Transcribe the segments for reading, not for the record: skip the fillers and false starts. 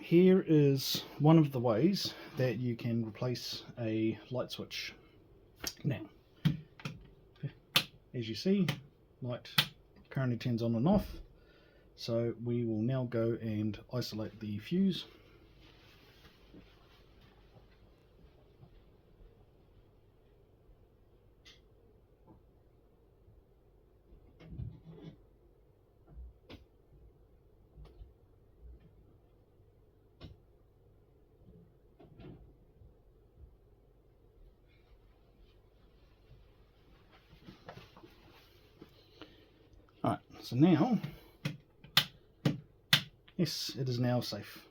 here is one of the ways that you can replace a light switch. Now, as you see, light currently turns on and off, so we will now go and isolate the fuse. Alright, so now, yes, it is now safe.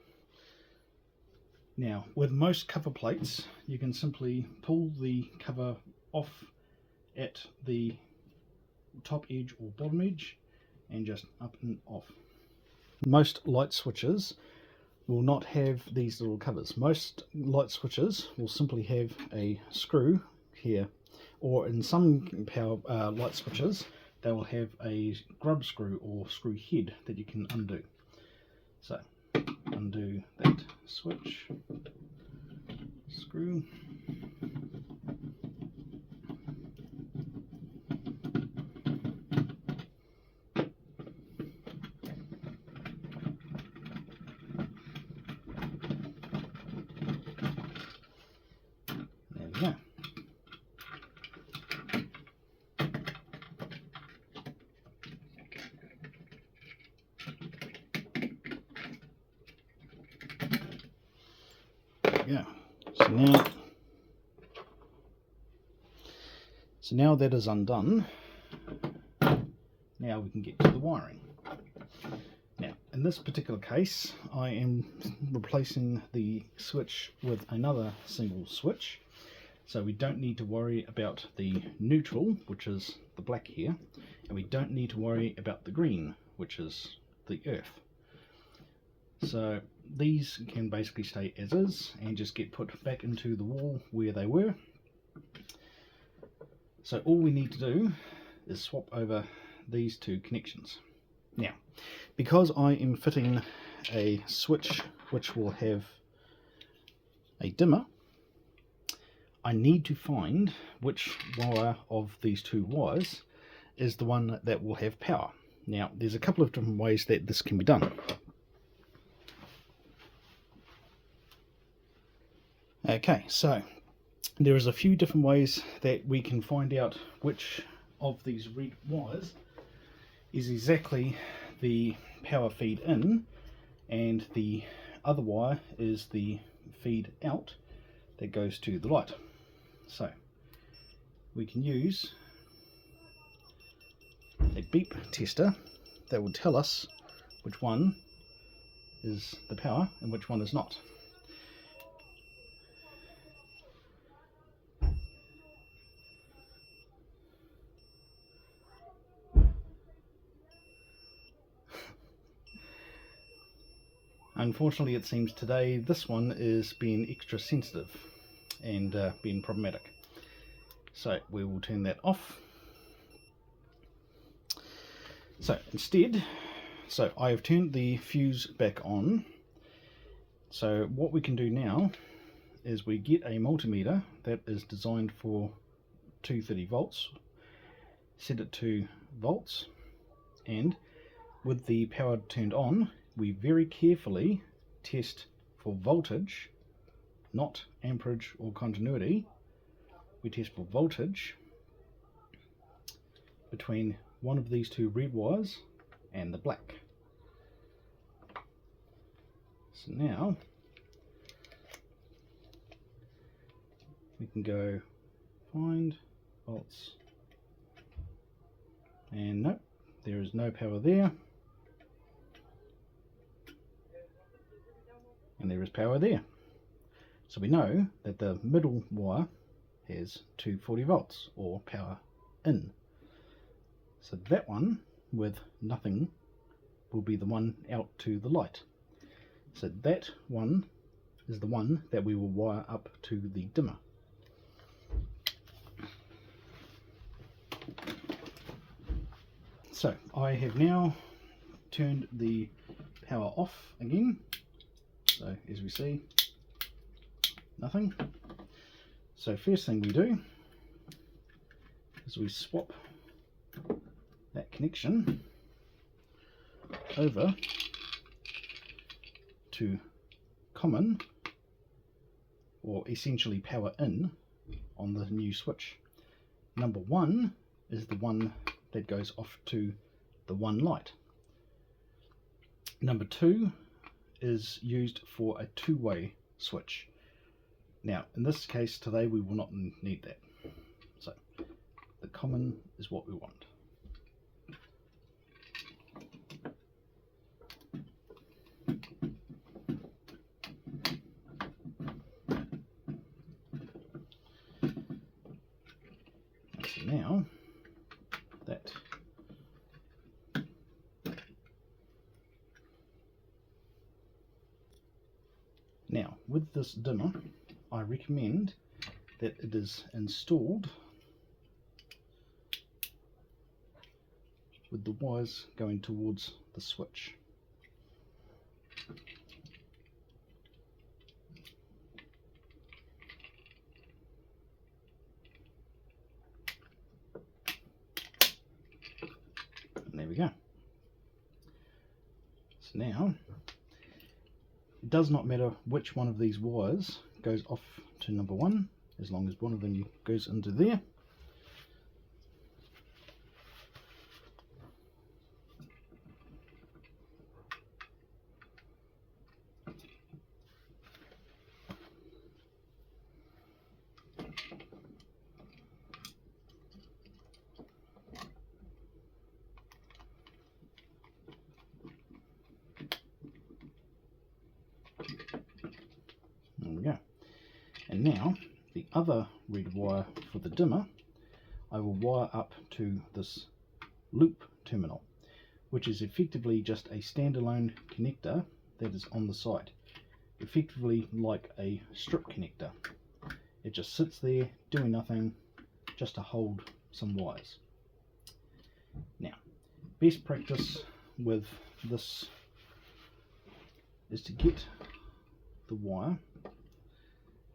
Now, with most cover plates, you can simply pull the cover off at the top edge or bottom edge and just up and off. Most light switches will not have these little covers. Most light switches will simply have a screw here, or in some power light switches they will have a grub screw or screw head that you can undo. So undo that switch, screw, there we go. Yeah, so now that is undone. Now we can get to the wiring. Now, in this particular case, I am replacing the switch with another single switch, so we don't need to worry about the neutral, which is the black here, and we don't need to worry about the green, which is the earth. So these can basically stay as is and just get put back into the wall where they were. So all we need to do is swap over these two connections. Now, because I am fitting a switch which will have a dimmer, I need to find which wire of these two wires is the one that will have power. Now, there's a couple of different ways that this can be done. Okay, so there is a few different ways that we can find out which of these red wires is exactly the power feed in, and the other wire is the feed out that goes to the light. So we can use a beep tester that will tell us which one is the power and which one is not. Unfortunately, it seems today this one is being extra sensitive and being problematic. So we will turn that off. So instead, I have turned the fuse back on. So what we can do now is we get a multimeter that is designed for 230 volts, set it to volts, and with the power turned on, we very carefully test for voltage, not amperage or continuity. We test for voltage between one of these two red wires and the black. So now we can go find volts, and nope, there is no power there, and there is power there. So we know that the middle wire has 240 volts or power in. So that one with nothing will be the one out to the light. So that one is the one that we will wire up to the dimmer. So I have now turned the power off again, So as we see, nothing. So first thing we do is we swap that connection over to common, or essentially power in, on the new switch. Number 1 is the one that goes off to the 1 light. Number 2 is used for a two-way switch. Now in this case today we will not need that, so the common is what we want. So now that with this dimmer, I recommend that it is installed with the wires going towards the switch. And there we go. So now it does not matter which one of these wires goes off to number 1, as long as one of them goes into there. There we go. And now the other red wire for the dimmer I will wire up to this loop terminal, which is effectively just a standalone connector that is on the side, effectively like a strip connector. It just sits there doing nothing, just to hold some wires. Now, best practice with this is to get the wire.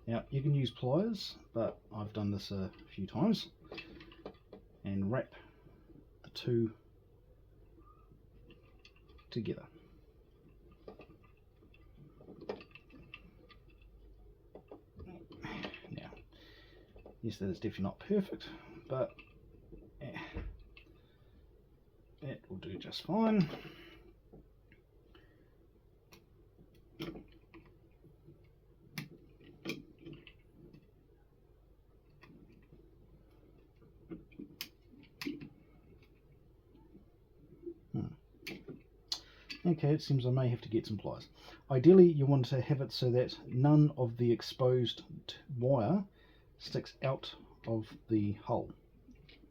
Now you can use pliers, but I've done this a few times, and wrap the two together. Now, yes, that is definitely not perfect, but it will do just fine. Okay, it seems I may have to get some pliers. Ideally you want to have it so that none of the exposed wire sticks out of the hole.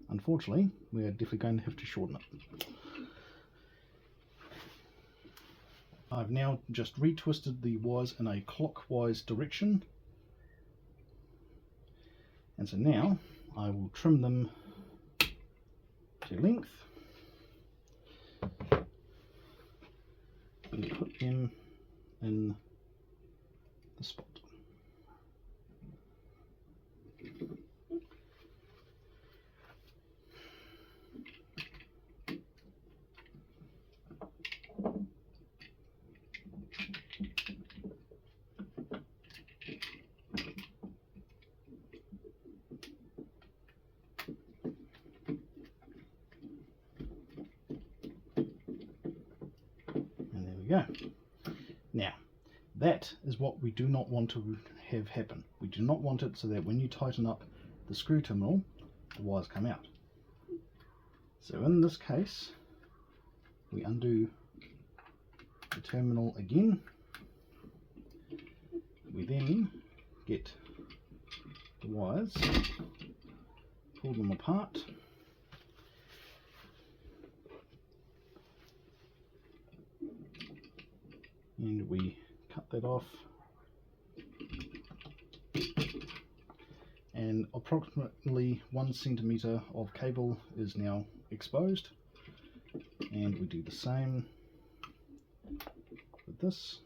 Unfortunately, we are definitely going to have to shorten it. I've now just retwisted the wires in a clockwise direction, and so now I will trim them to length and put them in the spot. Go. Now that is what we do not want to have happen. We do not want it so that when you tighten up the screw terminal, the wires come out. So in this case, we undo the terminal again. We then get the wires, pull them apart, and we cut that off, and approximately 1 centimeter of cable is now exposed, and we do the same with this.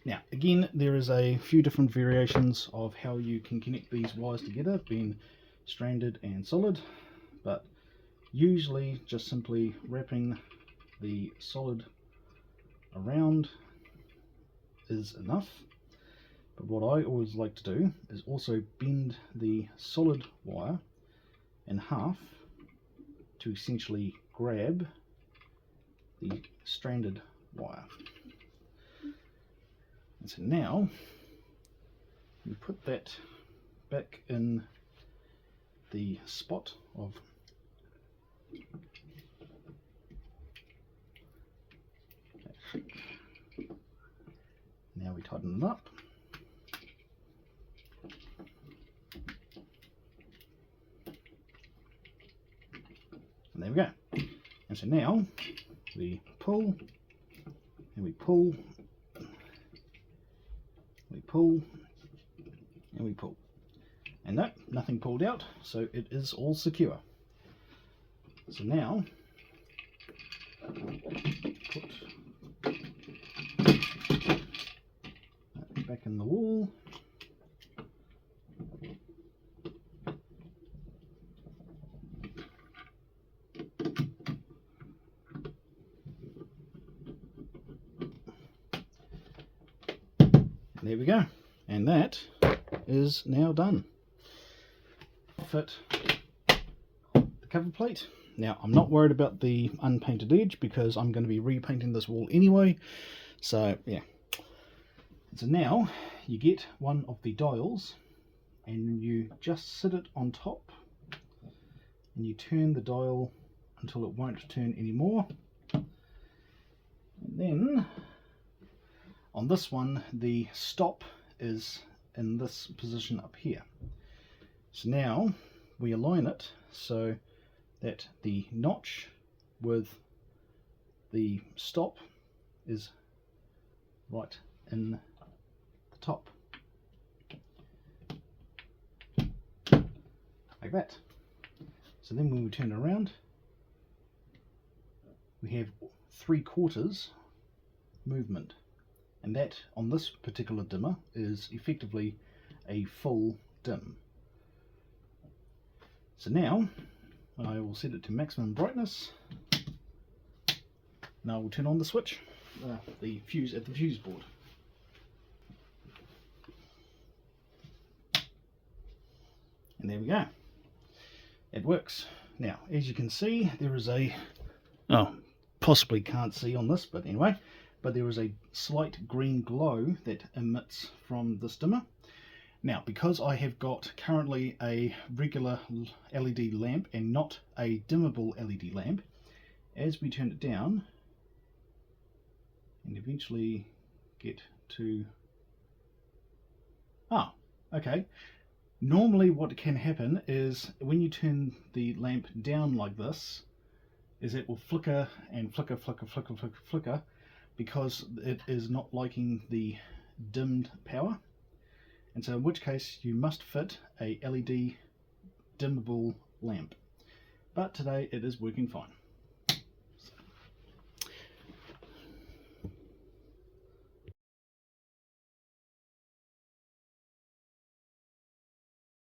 Now again, there is a few different variations of how you can connect these wires together, being stranded and solid, but usually just simply wrapping the solid around is enough. But what I always like to do is also bend the solid wire in half to essentially grab the stranded wire. And so now we put that back in the spot of now we tighten it up. And there we go. And so now we pull and we pull, we pull and we pull. And no, nothing pulled out, so it is all secure. So now put that back in the wall. There we go, and that is now done. Fit the cover plate. Now I'm not worried about the unpainted edge because I'm going to be repainting this wall anyway, so yeah. So now you get one of the dials and you just sit it on top and you turn the dial until it won't turn anymore, and then on this one the stop is in this position up here. So now we align it so that the notch with the stop is right in the top, like that. So then when we turn it around, we have 3/4 movement, and that on this particular dimmer is effectively a full dim. So now I will set it to maximum brightness. Now we'll turn on the switch, the fuse at the fuse board. And there we go. It works. Now, as you can see, there is a, oh, possibly can't see on this, but anyway, but there is a slight green glow that emits from this dimmer. Now, because I have got currently a regular LED lamp and not a dimmable LED lamp, as we turn it down and eventually get to, okay. Normally what can happen is when you turn the lamp down like this, is it will flicker and flicker, flicker, flicker, flicker, flicker, because it is not liking the dimmed power. And so in which case you must fit a LED dimmable lamp. But today it is working fine.